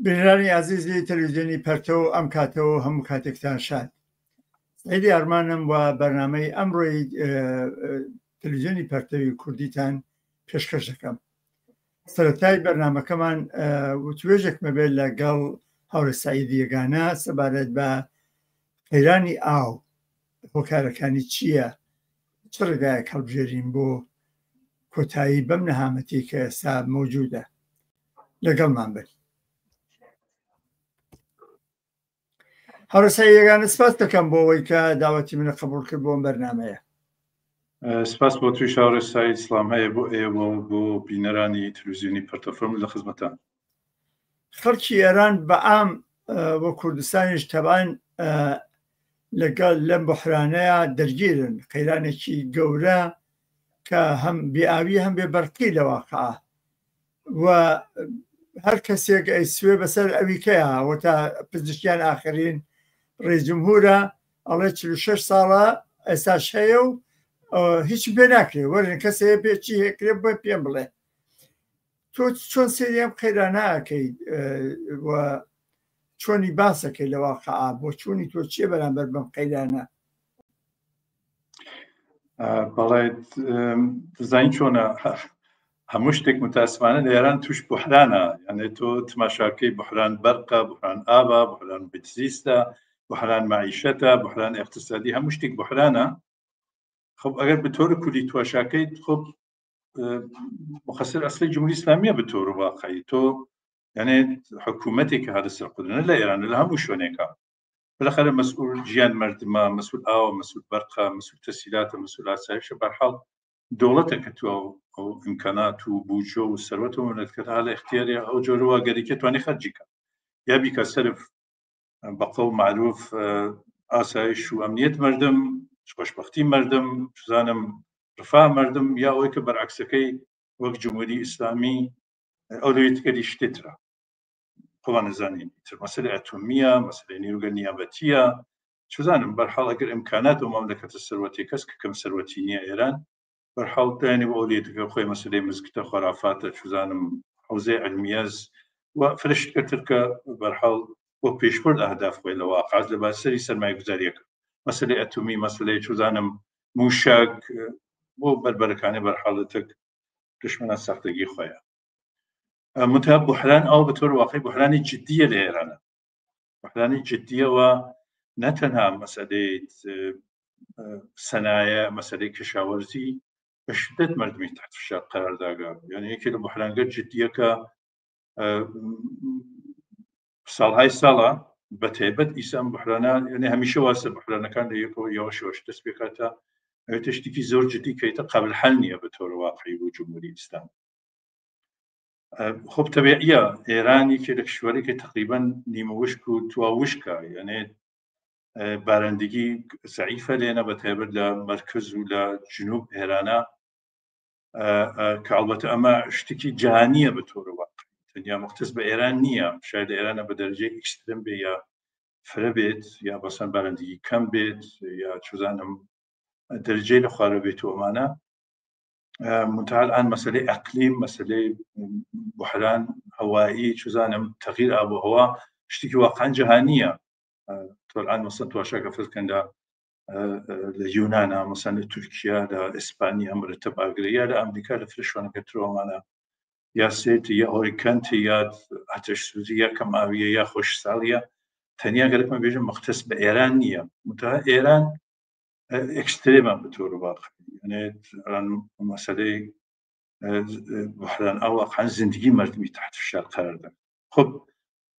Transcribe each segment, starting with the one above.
بینەرانی عزیزی تەلەڤیزیۆنی پەرتەوە ئەم کاتەوە هەموو کاتێکتان شاد. سعیدی ئەرمانم و بەرنامەی ئەمڕۆی تەلەڤیزیۆنی پەرتەوی کوردیتان پێشکەش دەکەم. سەرەتای بەرنامەکەمان وتوێژێکمە بێت لەگەڵ هاوڕێ سەعیدی یەگانە سەبارەت بە قەیرانی ئاو هۆکارەکانی چییە، چ ڕێگایەک هەڵبژێرین بۆ کۆتایی بەم نەهامەتی کە ئێستا مەوجودە. لەگەڵمان بن. هاوڕێ سەعیدی یەگانە سپاس دەکەم بۆ ئەوەی کە داوەتی منە قبوڵ کرد بۆ ئەم بەرنامەیە. سپاس بۆ توی هاوڕێ سەعید، سڵام هەیە بۆ ئێوە و بۆ بینەرانی تەلەڤیزیۆنی پەرتەفۆرم لە خزمەتان. خەڵکی ئێران بەعام بۆ کوردستانیش تەبان لەگەڵ لەم بحرانەیە دەرگیرن، قەیرانێکی گەورە کە هەم بێئاوی هەم بێبەرقی لە واقعە و هەر کەسێک ئەیسوێ بەسەر ئەویکەیە وە تا پزیشکیان ئاخرین ڕێیس جمهورە ئەڵێ 46 ساڵە ئێستاش هەیە و هیچ پێ ناکرێ وەرن کەسێ پێچی هێکرێ بۆ پێم بڵێ تۆ چۆن سێریام قەیرانەکەی و چۆنی باسەکەی لە واقعە بۆ چوونی تۆ چیە بەرامبەر بەم قەیرانە؟ بەڵێ دەزانین چۆنە هەموو شتێک متاسفانە لە ئێران توش بوحرانە، یعنی تۆ تماشاکەی بوحران بەرقە، بوحران ئابە، بوحران بتزیستە، بوحران معیشەتە، بوحران اقتصادی، هەموو شتێک بوحرانە. خب ئەگەر بەتۆرە کولی تواشاکەیت خب مخەسەر ئەسلی جمهوری ئیسلامیە بەتۆر واقعی تۆ یعنی حکوومەتێک کە هاتە سەر قدرەت لە ئێران لە هەموو شوێنێکە بالاخره مسؤول ژیان مردمە، مسؤول ئاوە، مسؤول بەرقە، مسؤول تەسهیلاتە، مسؤول ئاسایشە. بەرحاڵ دەوڵەتە کە تو ئەو ئیمکانات و بودجە و سەروەت و مەلەکەتە لە اختیارێ ئەو جۆرە واگەریکە توانێ خەرجی کات یا بیکە سەرف بە قەول معروف ئاسایش و ئەمنیەت مردم، خۆشبەختی مردم، زانم ڕفاه مردم، یا ئەوەی کە بەرعەکسەکەی وەک جمهوری ئیسلامی ئەولویەتەکەی شتێترە. خۆوان نەزانین مەسەلە ئەتۆمیە، مەسەلەی نیروگە نیابەتیە، چزانم بەرحاڵ ئەگەر ئیمکانات و مەملەکەتە سەروەتی کەس کە کەم سەروەتی نییە ئێران بەرحاڵ دایانی بۆ ئەولویەتەکە خۆی مەسەلەی مزگتە خۆرافاتە، چزانم حوزەی عەلمیەز و فرشتکەتر کە بەرحاڵ بۆ پێشبرد ئەهداف خۆی لە واقعات لە باسەری سەرمایەگوزاریەکە، مەسەلەی ئەتۆمی، مەسەلەی چزانم موشک بۆ بەربەرەکانی بەرحاڵەتەک دشمنە سەختگی خۆیە. منتها بحران ئەو بەطور واقعی بحرانی جدیە لە ئێرانە، بحرانی جدیەوە نەتەنها مەسەلەی سەنایە، مەسەلەی کشاوەرزی بە شدت مردمی تحت فشار قرار داگا. یعنی یەکێ لە بحرانگە جدیەکە ساڵهای ساڵە بە تایبەت ئیسام بحرانە، یعنی هەمیشە واسە بحرانەکان لە یەکەوە یەوەشەوەش دەست پێ کاتە ئەوێتە شتێکی زۆر جدی کەیتە قابل حەل نییە بەطور واقعی بۆ جمهوری ئیسلام. خب طبیعیە ئێرانی کە لە کشوەرێکی تقریبا نیمە وشک و توا وشکە، یعنی بارندگی زەعیفە لێنە بە تایبەت لە مەرکز و لە جنوب ئێرانە کە ئەڵبەتە ئەمە شتێکی جیهانیە بەطور واقعی، تەنیا مختص بە ئێران نییە، شاید لە ئێرانە بە دەرەجەی ئیکستریم بێ یا فرە بێت یا بەسەن بارندگی کەم بێت یا چزانم دەرەجەی لە خوارە بێت و ئەمانە. منتها الآن مسألة إقليم، مسألة بحران هوائي، چزانم تغيير آب وهوا شتێکی واقعا جهانية. الآن مثلا تواشاك فرقا ليونان، مثلا لتركيا، لإسبانيا مرتب أغريا، لأمريكا لفرشوان كترو معنا يا سيتي يا هوريكانتي يا آتش سوزي يا كماوية يا خوش سالية تانية قالك ما بيجي مختص بإيران نية. منتها إيران اكستريما بطور واقعي، يعني مسألة بحران أو واقعا زندگی مردمی تحت فشار قرار داد. خب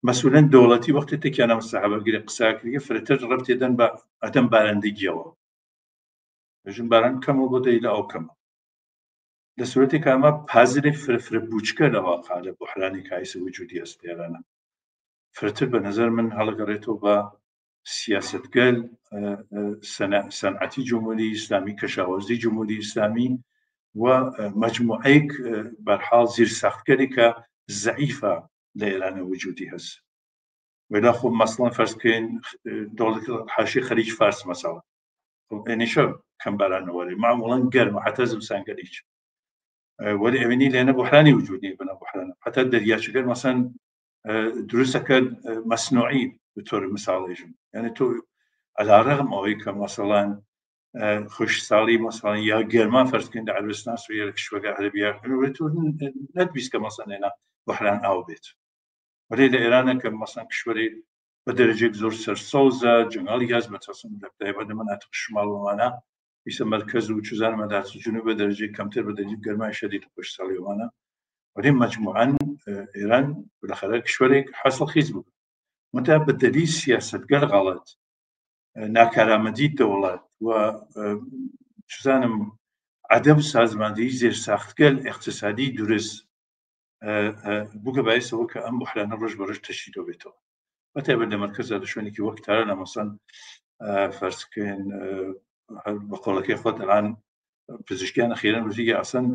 مسئولا دولتی وقتی که أنا مستحب أقول قساكرية فرتر ربط يدن بعدم بارندگی أو بجن باران كم وبده إلى أو كم لسورتي كما بحذر فرفر بوچكة لواقع لبحراني كايس وجودي استيرانا فرتر بنظر من هلا قريته با سياسة قال صنعتي جمهوري إسلامي، كشاورزي جمهوري إسلامي ومجموعيك برحال زير ساختكريكا ضعيفة لإيران وجودي هز. ولا خب مثلا فرض كين دولة حاشي خليج فارس مثلا يعني شو كم بران وري معمولا قرم حتى زمسان قريش ولي أبني لأن بحراني وجودي بنا بحران حتى الدرياش قال مثلا دروستەکە مەسنوعی بطور مثاڵێژم یعنی تۆ على رغم ئەوەی کە مەسەڵەن خوشساڵی مەسەڵەن یا گەرما فەرزکەین لە عەربستان سووریا لە کشوەکە عەرەبیە تۆ نەتبیست کە مەسەڵەن هێنا بحران ئاو بێت وەرێ لە ئێرانە کە مەسەڵەن کشوەری بە دەرەجێک زۆر سەرسەوزە جەنگاڵی گاز بەتەسم لە تایبەت لە مناطق شماڵەوانە ئیسە مەرکەز و چوزان مەدارچ جنوب بە دەرەجەی کەمتر بە دەرەجەی گەرمای شەدید خوشساڵیەوانە وەرێ مەجموعەن ئێران بالاخره کشوەرێک حاصل خیز بوو متى بدەلی سیاسەتگەر غەڵەت ناکارامەدی دەوڵەت و چزانم عەدەم سازماندهی زێرساختگەر اقتصادی دروست بووکە باعثەوە کە ئەم بحرانە ڕۆژ بە ڕۆژ تەشیدۆ بێتەوە بەتایبەت لە مەرکەزە لە شوێنێکی وەک تارانە مەسەڵەن فەرزکەین بە قۆڵەکەی خۆت ئەڵان پزیشکیانە خێرن وزیگە ئەسەن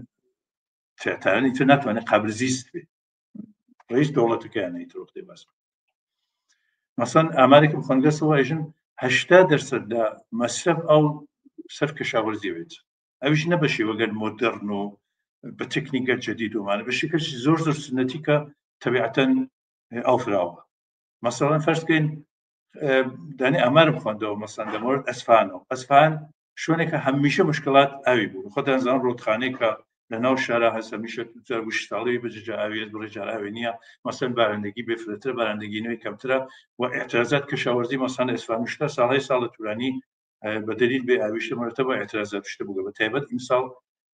تارانی تر ناتوانێت قابل زیست بێت رئیس دەوڵەتەکەیانەی تۆختی باس مەسەڵەن ئامارێکی بخۆنگەسەوە ئەژن 80% لە مەصرف ئەو سەر کەشاوەرزی بێت ئەویش نە بە شێوەگەر مۆدرن و بە تەکنیکە جەدید ومانە بە شێوەیەکی زۆر زۆر سنەتی کە تەبیعەتەن ئەو فراوە مەسەڵەن فەرزکەین دانی ئامارم خواندەوە مەسەڵەن لە مۆرد ئەسفان شوێنێکە هەمیشە مشکلات ئاوی بوو خۆتان زانن ڕۆتخانەی کە لە ناو شارە هەست هەمیشە گوشتاڵی بەجێجا ئاوێت بڕێجار ئاوێ نییە مەسەڵەن بارندگی بێفرەترە بارندگی نوێی کەمترە و اعتراضات کەشاوەرزی مەسەڵەن ئەسفان شتە ساڵە توولانی بە دلیل بێ ئاویشتە مرتبە اعتراضات شتە بووە بە تایبەت ئیمساڵ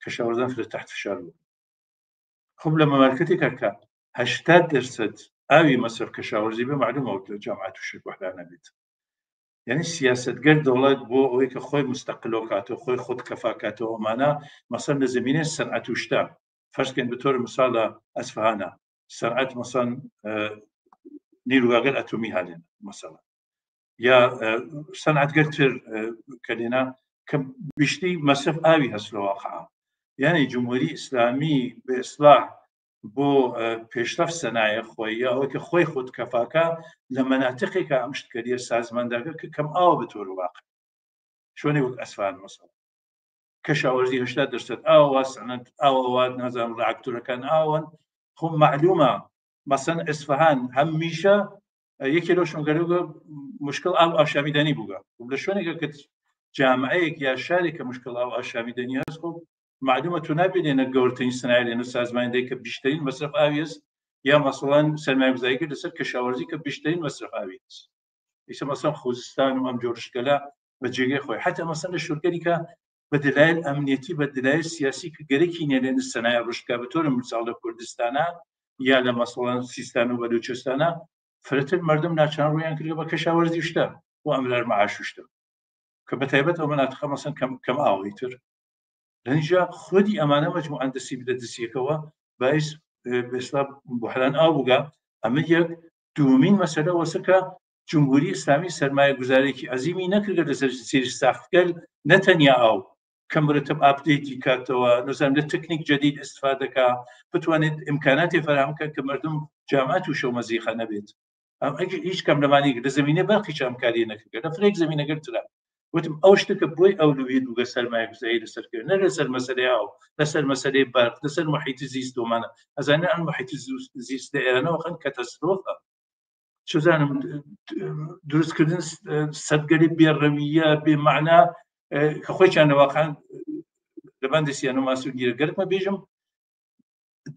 کەشاوەرزان فرە تحت فشار بوو خب لە مەملکەتێکە کە 80% ئاوی مەصرف کەشاوەرزی بێ معلومە جامعەت و شرک وحدانە بێت یعنی سیاستگەر دەوڵەت بۆ ئەوەی کە خۆی مستەقلەوە کاتەوە خۆی خۆت کەفاکاتەوە ئەمانە مەسەڵەن لە زمینەی سەنعەت و شتە فەرزکەین بەتۆر مثال لە ئەسفهانە سەنعەت مەسەڵەن نیروگاگەر ئەتۆمی هەڵێن مەسەڵەن یا سەنعەتگەرتر کە لێنا کە بیشتی مەصرف ئاوی هەست لە واقعە یعنی جمهوری ئیسلامی بە ئیسلاح بۆ پێشرەفت سەنایە خۆی یا ئەوەی کە خۆی خۆت کەفاکە لە مەناتقێکە ئەم شتکەریە سازمانداگە کە کەم ئاوە بەتۆر واقع شوێنێ وەک ئەسفان مەسەڵەن کەشاوەرزی 80% ئاوە سەنعەت ئاوە نازانم ڕاکتۆرەکان ئاون خۆ معلومە مەسەڵەن ئەسفهان هەمیشە یەکێ لەو شوێنگەرەوە مشکل ئاو ئاشامیدانی بووە لە شوێنێکە کە جامعەیەک یا شارێک کە مشکل ئاو ئاشامیدانی هەست خۆ معلومە تو نابێنێنە گەورەترین سنایە لێنە سازمانندەی کە بیشترین مەصرف ئاوی هەست یا مەسەڵەن سەرمایه‌گوزاریکرد لەسەر کەشاوەرزی کە بیشترین مەصرف ئاوی هەست ئیسە مەسەڵەن خوزستان و ئەم جۆرشکەلە بە جێگەی خۆی حتا مەسەڵەن لە شوورگەری کە بە دلایل ئەمنیەتی بە دلایل سیاسی کە گەرەکی نییە لێنە سەنایە ڕشکە بەتۆرە مثال لە کوردستانە یا لە مەسەڵەن سیستان و بەلوچستانە فرەتر مردم ناچار ڕوویان کردووە بە کەشاوەرزی شتە و ئەمرار مەعاش شتە کە بەتایبەت ئەو مەناتقە مەسەڵەن کەم ئاوی تر لەنیجا خودی ئەمانە مەجموعەن دەستی بدە دەستیەکەوە باعث بەئستا بحران ئاو بووگە ئەمە یەک دوومین مەسەلە وەسەکە جمهوری ئیسلامی سەرمایە گوزارێکی عەزیمی نەکردە لەسەر سیرساختگەر نەتەنیا ئاو کە مرتب ئاپدەیتی کاتەوە نەزانم لە تەکنیک جەدید ئیستفادەکە بتوانێت ئیمکاناتی فراهەمکە کە مردم جامعەت و شەومەزیخە نەبێت هیچ کەم لەمانی لە زمینە بەڵکی چامکاری نەکردە لە فرێک زمینەگەرترە وتم ئەو شتەکە بۆی ئەولویەت بووگە سەرمایه‌گوزاری لەسەرکردن لەسەر مەسەلەی ئاو لەسەر مەسەلەی بەرق لەسەر محیتی زیست ومانە ئەزانە ئەم محیتی زیست لە ئێرانەوە خەن کەتەسترۆفە چزانم دروستکردن سەدگەری بێڕەویە بێمەعنا کە خۆیان لەواقعان لەبەندی سیانە ماسوولگیرە گەرمە بێژم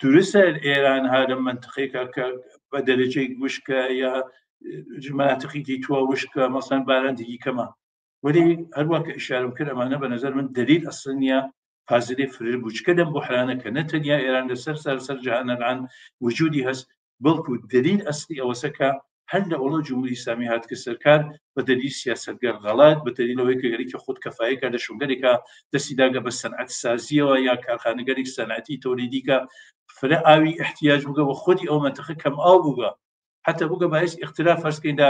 دروستە ئێران هەرە منتقێکە کە بە دەرەجەی وشکە یا مناتقی دیتووە وشکە مەسەڵەن بارندگی کەمە ولی هەروە کە ئیشارەم کرد ئەمانە بە نەزەر من دلیل ئەسڵ نییە پازلێ فرر بووچکە لەم بحرانە کە نەتەنیا ئێران لەسەر سەر جەهانەکان وجودی هەست بەڵکو دلیل ئەسلی ئەوەسەکە هەر لە ئەوڵە جمهوری ئیسلامی هات کە سەرکار بە دلیل سیاسەتگەر غەڵات بە دلیلەوەی کە گەرێکی خۆت کەفایەکە لە شوگەرێکە دەستی داگە بە سەنعەت سازیەوە یا کارخانەگەرێک سەنعەتی تۆلیدیکە فرە ئاوی احتیاج بووگە و خودی ئەو منتەقە کەم ئاو بووگە حتى بووگە باعث اختلاف فەرزکەیندا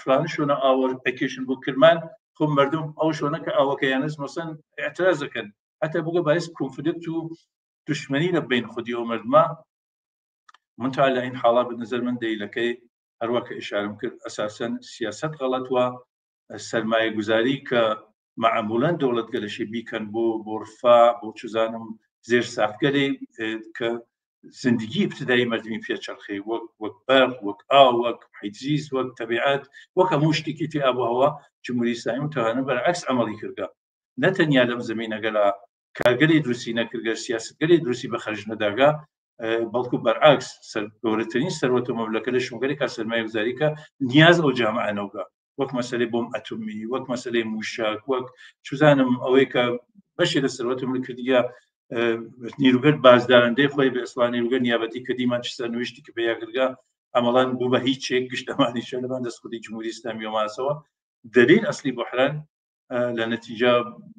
فلان شوێنە ئاوە ئەپلیکیشن بۆ کرمان خۆ مردم ئەو شوێنەکە ئاوەکەیانەس مەسەڵەن اعتراض دەکەن حتى بووگە باعث کنفلیکت و دشمنی لە بین خودی ئەو مردمە منتها لە این حاڵە بنظر من دەیلەکەی هەروە کە ئیشارەم کرد ئەساسەن سیاست غەڵەتوە سەرمایە گوزاری کە معمولاً دەوڵەت گەلەشی بیکەن بۆ ڕفا بۆ چزانم زێر ساختگەری کە زندگی ابتدایی مردمی پێچەرخی وەک بەرق وەک ئاو وەک محیط زیست وەک تەبیعەت وەک هەموو شتێکی تێ ئابوهەوا جمهوری ئیسلامی متوانە بەرعەکس عەمەڵی کردە نەتەنیا لەم زەمینەگەلا کارگەری دروستی نەکردگە سیاسەتگەری دروستی بەخەرج نەداگا بەڵکو بەرعەکس گەورەترین سەروەت و مەبلەکە لە شوێنگەرێکا سەرمایەگوزاریکە نیاز ئەو جامعانەوەگە وەک مەسەلەی بۆم ئەتۆمی وەک مەسەلەی موشک وەک چوزانم ئەوەی کە بەشێ لە سەروەت ملکردیە نیروگەر بازدارندەی خۆی بە ئەسڵان نیروگەر نیابەتی کردی مانچستەر نوشتی کە پێیاگرگا ئەمەڵان بوو بە هیچ چێک گشتەمانیشە لەبان دەستخودی جمهوری ئیسلامی و ماسەوە دلیل ئەسلی بوحران لە نەتیجە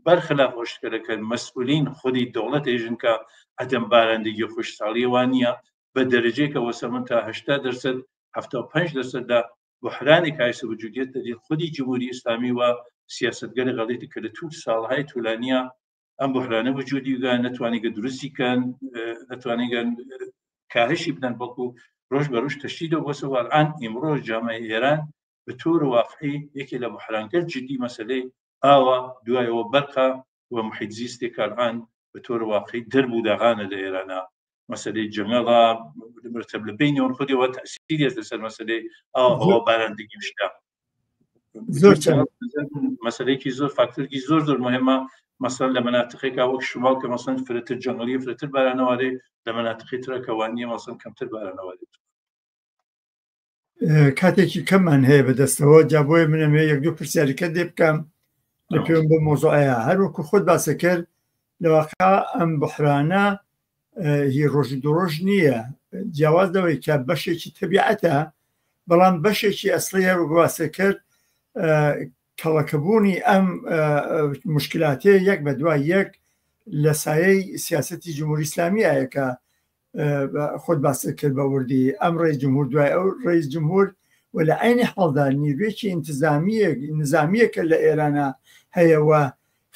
بەرخلاف ئەوشتکەرەکە مەسئولین خودی دەوڵەت ئێژن کە عەدەم بارندگی خۆشساڵی وانە بە دەرەجەیەکە وەسەمن تا 80% 75% بوحرانی کایسە وجودیت دلیل خودی جمهوری ئیسلامی و سیاسەتگەری غەڵیتی کە لە توت ساڵهای توولانیە ئەم بوحرانە وجودیگە نەتوانیگە دروستی کەن نەتوانیگەن کاهشی بدەن بەڵکو ڕۆژ بە ڕۆژ تەشدید بۆسەوە ئەڵئان ئیمڕۆ جامعەی ئێران بە تۆر واقعی یەکێ لە بوحرانگەر جدی مەسەلەی ئاوە دوایەوە بەرقە و محیط زیستێک ئەڵئان بە تۆر واقعی دەربوو داغانە لە ئێرانە مەسەلەی جەنگەڵا مرتب لە بینەوە خودیەوە تەسیریە لەسەر مەسەلەی ئاوە بارندگی شتا زۆر مەسەلەیەکی زۆر فاکتۆرێکی زۆر زۆر مهمە مثلا لە مناطقێکا وەک شمال کە مەسەن فرەتر جەنگەڵی فرەتر بارانەوارێ لە مناطقی ترەکە وانییە مەسەن کەمتر بارانەوارێت کاتێکی کەممان هەیە بەدەستەوە جا بۆیە منەمێ یەک دوو پرسیاریکە دێ بکەم لە پێم بە مۆزوعەیە هەروەکو خۆت باسە کرد لەواقع ئەم بوحرانە هی ڕۆژی درۆژ نییە جیاواز لەوەی کە بەشێکی تەبیعەتە بەڵام بەشێکی ئەسڵیە باسە کرد کەڵەکەبوونی ئەم مشکلاتێ یەک بە دوای یەک لە سایەی سیاسەتی جمهوری ئیسلامی ئایە کە خۆت باسە کرد بە وردی ئەم ڕێز جمهور دوای ئەو ڕێز جمهور و لە عینی حەڵدا نیروێکی نظامیەکە لە ئێرانە هەیەوە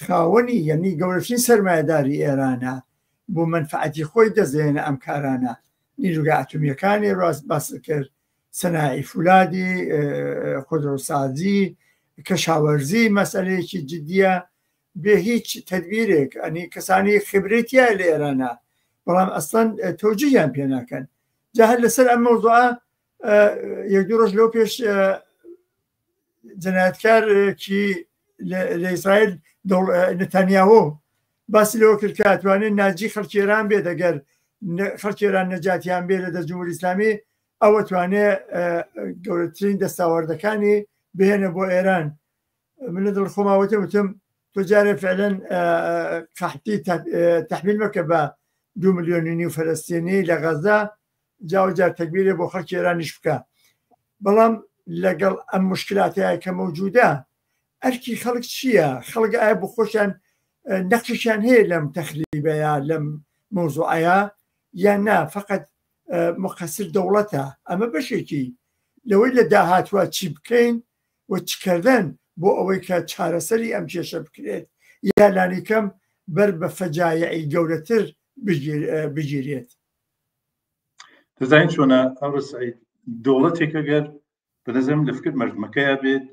خاوەنی یعنی گەورەترین سەرمایەداری ئێرانە بۆ منفعەتی خۆی دەزێنە ئەم کارانە نیروگە ئاتۆمیەکانی ڕاست باسە کرد سەناعی فولادی خودڕۆسازی کەشاوەرزی مەسەلەیەکی جدیە بێ هیچ تەدبیرێک ئەنی کەسانی خبرێتیە لە ئێرانە بەڵام ئەسڵەن تۆجییان پێ ناکەن جا هەر لەسەر ئەم مەوزوعە یەک دوو ڕۆژ لەو پێش جەنایەتکارێکی لە ئیسرائیل نەتانیاهۆ باسی لەوە کرد کە ئەتوانێت ناجی خەڵکی ئێران بێت ئەگەر خەڵکی ئێران نەجاتیان بێت لە دەست جمهوری ئیسلامی ئەوە توانێت گەورەترین دەستاوەردەکانی بهێنە بۆ ئێران من لە دڵخۆماوەتە وتم تۆ جارێ فعلەن قەحتی تەحمیل مەکە بە 2.5 ملیۆن فەلەستینی لە غەزە جاوجار تەکبیرێ بۆ خەڵکی ئێرانیش بکە بەڵام لەگەڵ ئەم مشکلاتەیە کە مەوجودە ئەرکی خەڵک چییە؟ خەڵک ئایا بۆ خۆشیان نەقشیان هەیە لەم تەخریبەیە لەم مەوزوعەیە یان نا فقط مقصر دەوڵەتە ئەمە بەشێکی لەوەی لە داهاتوە چی بکەین و چکردن بۆ ئەوەی کە چارەسەری ئەم کێشە بکرێت یا لانیکەم بەر بە فەجایعی گەورەتر بگیرێت دەزانین چۆنە ئەوڕسعید دەوڵەتێک ئەگەر بەنەزەم لە فکر مردمەکەیە بێت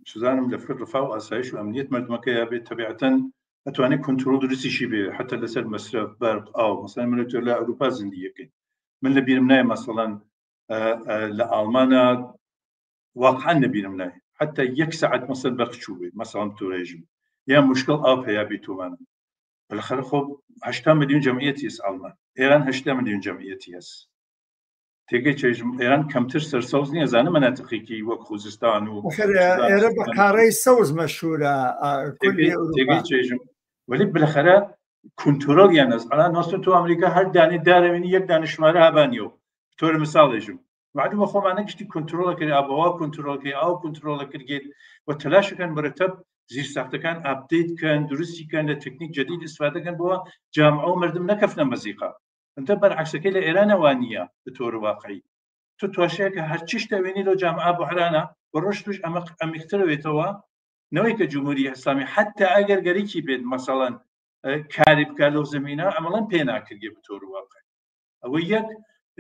سوزانم لە فکر ڕفا و ئاسایش و ئەمنیەت مردمەکەیە بێت تەبیعەتەن ئەتوانێت کۆنترۆل دروستیشی بێ حتا لەسەر مەسرف بەرق ئاو مەسەڵەن من تۆ لە ئەوروپا زندگیەکەین من لە بیرم نایە مەسەڵەن لە ئاڵمانە واقعا لەبیرم نایە حتا 1 ساعت مەسەل بەرق چوو بێت مەسەڵەن تۆڕێژم یا مشکل ئاو هەیە بێتومان بالاخره خب 80 ملیۆن جەمعیەتی هەست ئاڵمان ئێران 80 ملیۆن جەمعیەتی هەست تێگەی چێژم ئێران کەمتر سەرسەوز نییە زانە مەناتقێکی وەک خوزستان و ئێرە بە قارەی سەوز مەشهورە تێگەی چێژم ولی بالاخره کنترۆلیان هەست ئەڵان نۆستن تۆ ئەمریکا هەر دانێ دارەوێنی یەک دانشمارە هابانیەوە تۆرە مەساڵێژم معلومە خۆمانە گشتی کنترۆڵەکەی ئابەوا کنترۆڵەکەی ئاو کنترۆڵە کردێت و تەلاشەکان مرتب زیرساختەکان ئاپدەیت کەن دروستیکەن لە تکنیک جدید استفادەکەن بۆ جامعە و مردم نەکەفنە مەزیقا ئەنتە بەرعکسەکەی لە ئێرانەوە نییە بە تۆر واقعی تۆ تواشەیەکە هەرچی شتەوێنی لەو جامعە بوحرانە بە ڕۆژ توش ئەمیخترەوێتەوە نەوەی کە جمهوری ئیسلامی حتا ئەگەر گەرێکی بێت مەسەڵەن کاری بکە لەو زمینە ئەمەڵەن پێ ناکردێ بە تۆر واقعی ئەوە یەک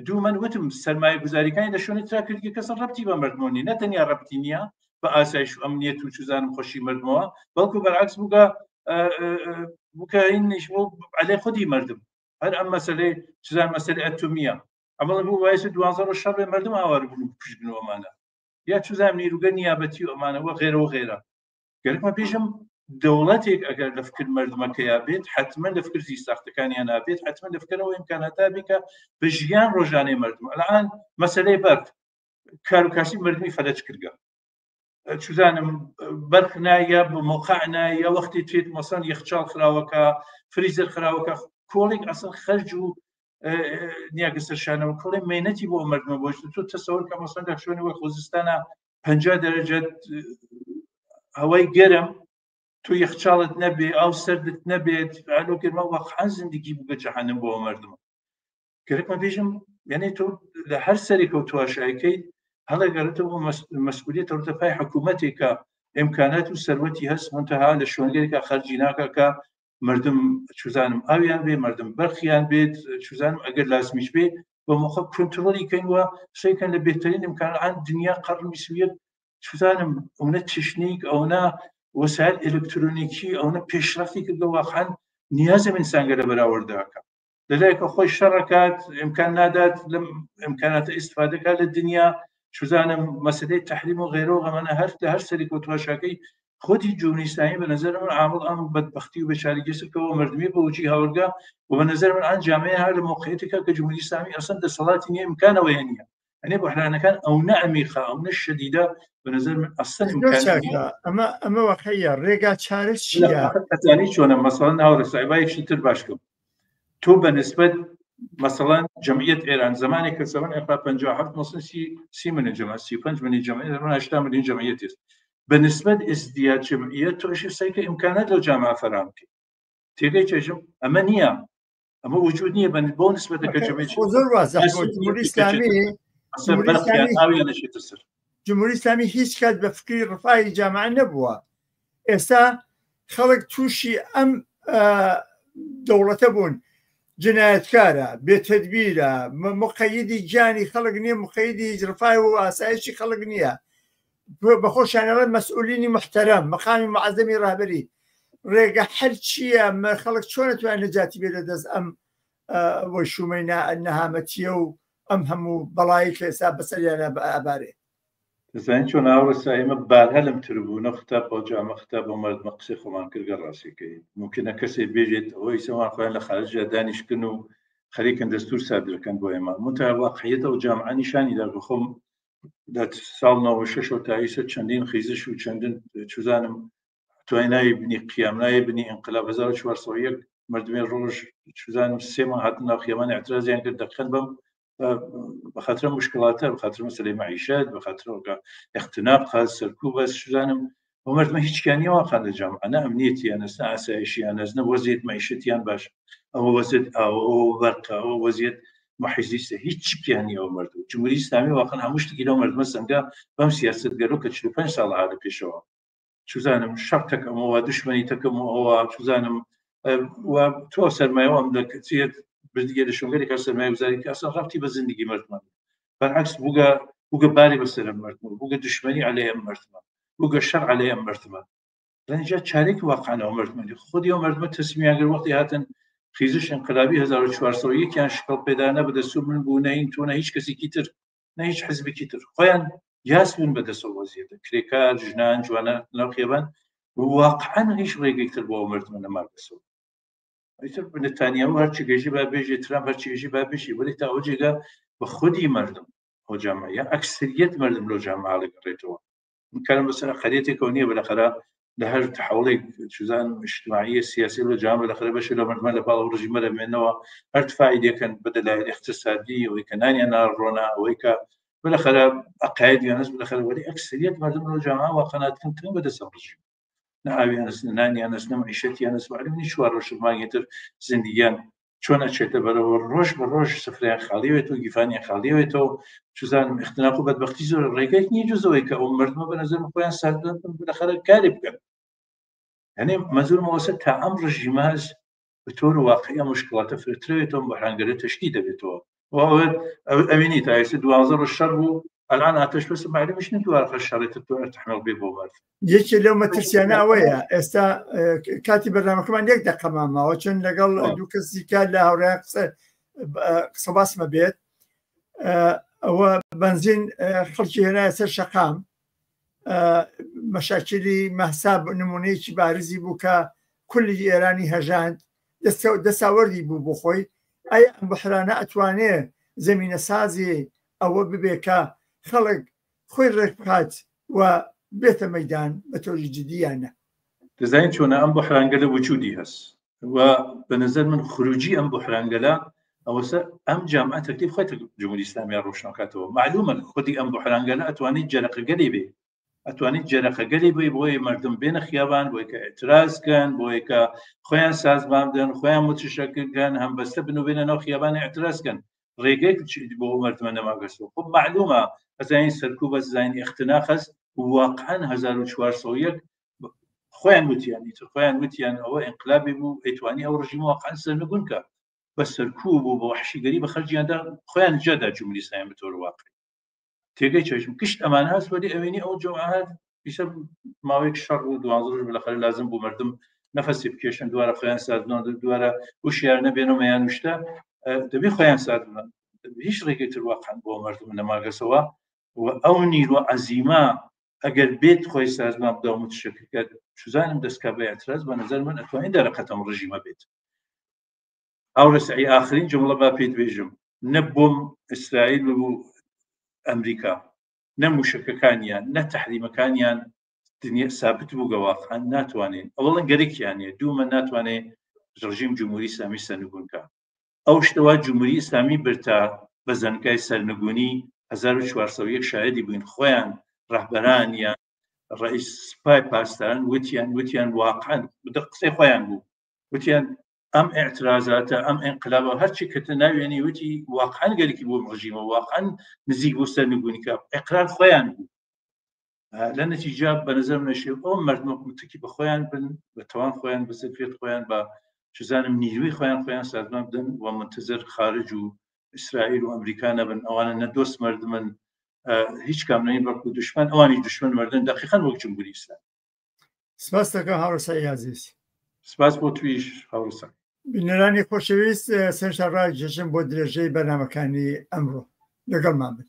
دوو من وتم سەرمایە گوزاریەکانی لە شوێنی ترا کردی کەسە ڕەبتی بە مردمۆنی نەتەنیا ڕەبتی نییە بە ئاسایش و ئەمنیەت و چوزانم خۆشی مردمەوە بەڵکو بەرعکس بووکە هینش بۆ عەلەی خودی مردم هەر ئەم مەسەلەی چزان مەسەلەی ئەتۆمیە ئەمەڵ بوو وایە 2010 مردم ئاوار بوون کوژبنەوەمانە یا چزان نیروگە نیابەتی ئەمانەوە غێرەوە غێرە گەرممە پێشم دەوڵەتێک ئەگەر لە فکر مردمەکەیا بێت حتمما لە فکر زیستاختەکانیان نابێت حتمما لە فکرەوە ئیمکاناتا بکە بە ژیان ڕۆژانەی مردم ئەلان مەسەلەی بەرد کار و کاسی مردمی فەلەج کردگە چزانم بەرق نایە بە موقع نایە وەختی توێت مەسەن یەخچال خراوەکە فریزەر خراوەکە کۆڵێک ئەسڵ خەرج و نیاگە سەرشانەوە کۆڵێ مێنەتی بۆ مردمە بۆش تۆ تەسەوەر کە مەسەن لە شوێنی وە خۆزستانە 50 دەرەجە هەوای گەرم تو یەخچالت نەبێ ئاو سەردت نەبێت ئالۆکرمە وەقعەن زیندگی بووگە جەهەنم بۆ مردمە گەرەکمە پێشم یعنی تۆ لە هەر سەرێکە و تواشایکەیت هەڵەگەڕێتەوە مەسئولیەتە ڕتەپای حکوومەتێکە ئیمکانات و سەروەتی هەست منتەها لە شوێنگەرێکە خەرجی ناکەکە مردم چزانم ئاویان بێ مردم بەرخیان بێت چزانم ئەگەر لازمیش بێ بە مۆخە کۆنترۆلی کەینوە شەیکەن لە بهترین ئیمکانات دنیا قەرنی سوێت چزانم ئەوە تشنیک ئەوە وسایل ئلکترۆنیکی ئەوە پێشرفتی کردە واقعاً نیازم ئینسانگە لە بەراوردەکە لەلایەکە خۆی شەڕەکات ئیمکان نادات لەم ئیمکاناتە ئیستفادەکە لە دنیا چزانم مەسەلەی تەحریم و غێرە غەمانە هەر لە هەر سەرێک و تواشاکەی خۆی جمهوری ئیسلامی بە نظر من عامل ئەم بەدبەختی و بێچارەگیەکەوە مردمی بە وجی هەولگا و بە نظر من ئەم جامعەیە هەر لە موقعیتێکە کە جمهوری ئیسلامی ئەسڵ دەسەڵاتی نییە ئیمکانەوەی نییە ئەنێ بحرانەکان ئەو نەعمیقە ئەو نەشەدیدە بە نظر من ئەسڵ ئەمە وەقەیە ڕێگا چارە چییە؟ ئەتانی چۆنە مەسەڵەن هاوڕێسایبایەکی تر باشکەم تۆ بەنسبەت مثلا جمعیت ایران زمانی که زمان اقلا 57 مثلا 30 من جمعیت 35 من جمعیت زمان 80 من جمعیت است به نسبت ازدیاد جمعیت تو ايش سايك امكانات لو جامعه فرام كي تيجي تجم اما نيه اما وجود نيه بون نسبه كجمعيه حضور واضح جمهوری اسلامی جمهوری اسلامی هیچ کات به فکری رفای جامعه نبووە ئێستا خەڵک تووشی ئەم دەوڵەتە بوون جنایەتکارە بێتەدبیرە مقەیدی گیانی خەڵک نییە مقەیدی ڕفای و ئاسایشی خەڵک نییە بەخۆشیانەڵێ مەسئولینی محتەرەم مەقامی معەزەمی ڕاهبەری ڕێگە هەر چییە خەڵک چۆن نەتوانێت نەجاتی بێت لە دەست ئەم وە شومەی نەهامەتیە و ئەم هەموو بەڵایی کە ئێستا بەسەریانە ئەبارێ دەزانین چۆن هاوڕێسا ئێمە بارها لەم تربوونە ختا بۆ جامە ختا بۆ مردمە قسەی خۆمان کردگە ڕاستیەکەی ممکنە کەسێک بێژێت ئەوەی سەوان خۆیان لە خارجە دانیشتن و خەریکن دەستور سادرەکەن بۆ ئێمە منتها واقعیەتە و جامعە نیشانیدا بخۆم لە ساڵ 96 تاییسە چەندین خیزش و چەندین چوزانم توانایی بنی قیامنای بنی انقلاب 1401 مردمی ڕۆژ چوزانم سێ مانگ هاتن ناو خیابان اعتراضیان کرد دەقەن بەم بخاطر مشكلاتها بخاطر مسألة معيشات بخاطر اختناق خاص سركوب بس شو زانم ومرت ما هيك كان يواقع الجامعة أنا أمنيتي أنا أسايشي أنا زنا وزيت معيشتي أنا باش أو وزيت أو بركة أو وزيت محيزيسة هيك كان يوم مرت جمهوري الإسلامي واقعا همش تجي لهم مرت مثلا جا بام سياسة قالوا كتشلو 5 سال هذا بيشوا شو زانم شرطك أو دشمنيتك أو شو زانم وتواصل ما يوم لك تيت بردگی لشونگری که سرمایه گذاری که اصلا رفتی به زندگی مردمان برعکس بوگا باری بسر مردمان بوگا دشمنی علیه مردمان بوگا شر علیه مردمان لنجا چاریک واقعا مردمانی خودی مردمان تصمیم اگر وقتی هاتن خیزش انقلابی 1401 یان شکل پیدا نبوده سو من بو نه این تو نه هیچ کسی کیتر نه هیچ حزبی کیتر خویان یاسمون بده سو وضعیت کریکار جنان جوانا ناخیبان واقعا هیچ ڕێگەی تر بۆ مردمان نەماگەسەوە نتانیاهو هرچی گەژی با بێژێ ترامپ هەرچی گەژی با بێژی ولی تا ئەو جێگا بە خودی مردم ئەو جامعەیە ئەکسریەت مردم لەو جامعە لەگەڕێتەوە کارم بەسەر خەریەتێکەوە نییە بەلاخەرە لە هەر تحوڵێک چوزان اجتماعی سیاسی لە جامعە بەلاخەرە بەشێ لە مردمە لە باڵ ڕژیمە دەمێنەوە هەر فایدەکەن بە دەلایل اقتصادی ئەوەی کە نانیان ناڕۆنا ئەوەی کە بەلاخەرە عەقاید یانەس بەلاخەرە وەلی ئەکسریەت مردم لەو جامعە واقعاتکن تن بەدەست ڕژیم ناویانس نانیانس نمعیشتیانس معلومی شوار روش ماگیتر زندگیان چون اچته برای روش بر روش سفره خالیه تو گیفانی خالیه تو چوزانم اختلاف و بدبختی زور رگایت نیجوزوی که اون مردم به نظر میخوان سردن بالاخره کاری بکن یعنی منظور مواسط تعام رژیماز به طور واقعی مشکلات فطری تو بحرانگری تشدید به تو و امینی تایست 2010 بو الان ئاتش بەس معلومش نتوانە شەڕێتە تۆ تحمل بێ بۆ مەرد یەکێ لەو مەترسیانە ئەوەیە ئێستا کاتی بەرنامەکەمان یەک دەقەمان ماوە چون لەگەڵ دوو کەسی کار لە هاوڕێ قسە باسمە بێت ئەوە بنزین خەڵکی هێنایە سەر شەقام مەشاکلی مەحساب نمونەیەکی بارزی بوو کە کولی ئێرانی هەژاند دەساوەردی بوو بۆ خۆی ئەی ئەم بحرانە ئەتوانێ زەمینە سازی ئەوە ببێ کە خەڵک خۆی ڕێک بکات و بێتە مەیدان بە تۆری جدیانە دەزانین چۆنە ئەم بحرانگەلە وجودی هەست و بە نظر من خروجی ئەم بحرانگەلە ئەوەسە ئەم جامعە تەکلیف خۆی جمهوری ئیسلامی ڕۆشنەکاتەوە معلومە خودی ئەم بحرانگەلە ئەتوانیت جەرەقەگەلی بێ ئەتوانیت جەرەقەگەلی بێ بۆی مردم بێنە خیابان بۆی کە ئێعترازکەن بۆی کە خۆیان سازمان بدەن خۆیان متشەکلکەن هەمبەستە بنوبێنە ناو خیابانی ئێعترازکەن ڕێگەیەک بۆ مردمە نەماگەستەوە خۆ معلومە ئەزانین سەرکوب بە زانینی اختناق هەست واقعا 1401 خۆیان وتیان ئەوە ئینقلابی بوو ئەیتوانی ئەو ڕژیم واقعا سەرنگون کە بە سەرکوب بوو بە وحشیگەری بە خەرجیاندا خۆیان جەدا جمهوری ئیسلامی بە تۆر واقعی تێگەی چێژم کشت ئەمان هەست وەلی ئەوێنی ئەو جەماعەت پیسە ماوەیەک شەڕ و 12 ڕۆژ بالاخره لازم بوو مردم نەفەسی بکێشن دوارە خۆیان سازنەوە دوارە وشیار نەبێنەوە یان وشتە دەبێ خۆیان سازنەوە هیچ ڕێگەی تر واقعا بۆ مردم نەماگەسەوە و ئەو نیرۆ عەزیمە ئەگەر بێت خۆی سازمان بدە و متشەکل سوزانم دەستکە بە ئێعتراز بە نظر من ئەتوانین دەرەقەتەم ڕژیمە بێت ئەوڕسعی ئاخرین جملە با پێت بێژم نە بۆم ئیسرائیل و ئەمریکا نە موشکەکانیان نە تەحریمەکانیان دنیا سابت بوو گەواقعا ناتوانین ئەوڵەن گەرەکیانێ دوومە ناتوانێت ڕژیم جمهوری ئیسلامی سەرنگونکە ئەو شتەوە جمهوری ئیسلامی برتا بە زەنگای سەرنگونی 1401 شاهدی بووین خۆیان ڕەهبەران یان ڕئیس سپای پاسداران وتیان واقعا قسەی خۆیان بوو وتیان ئەم ئێعترازاتە ئەم ئینقلابە هەرچی کەتە ناوێنی وتی واقعا گەرەکی بۆ ڕژیمە واقعا نزیک بۆ سەرنگونیکە ئیقرار خۆیان بوو لە نەتیجە بە نظر نەشێ ئەو مردمە متکی بە خۆیان بن بە تەوان خۆیان بەزەفێت خۆیان بە چزانم نیروی خۆیان سازمان بدەن و منتظر خارج و ئیسرائیل و ئەمریکا نەبن ئەوانە نەدۆست مردمن هیچ کامنەی بەڵکو دشمن ئەوانی دشمن مردن دقیقاً وەک جمهوری ئیسلامی سپاس دەکەم هاوڕسای عەزیز سپاس بۆ تویش هاوڕسا بینەرانی خۆشەویست سەرنجڕای جەژن بۆ درێژەی بەرنامەکانی ئەمڕۆ لەگەڵمان بن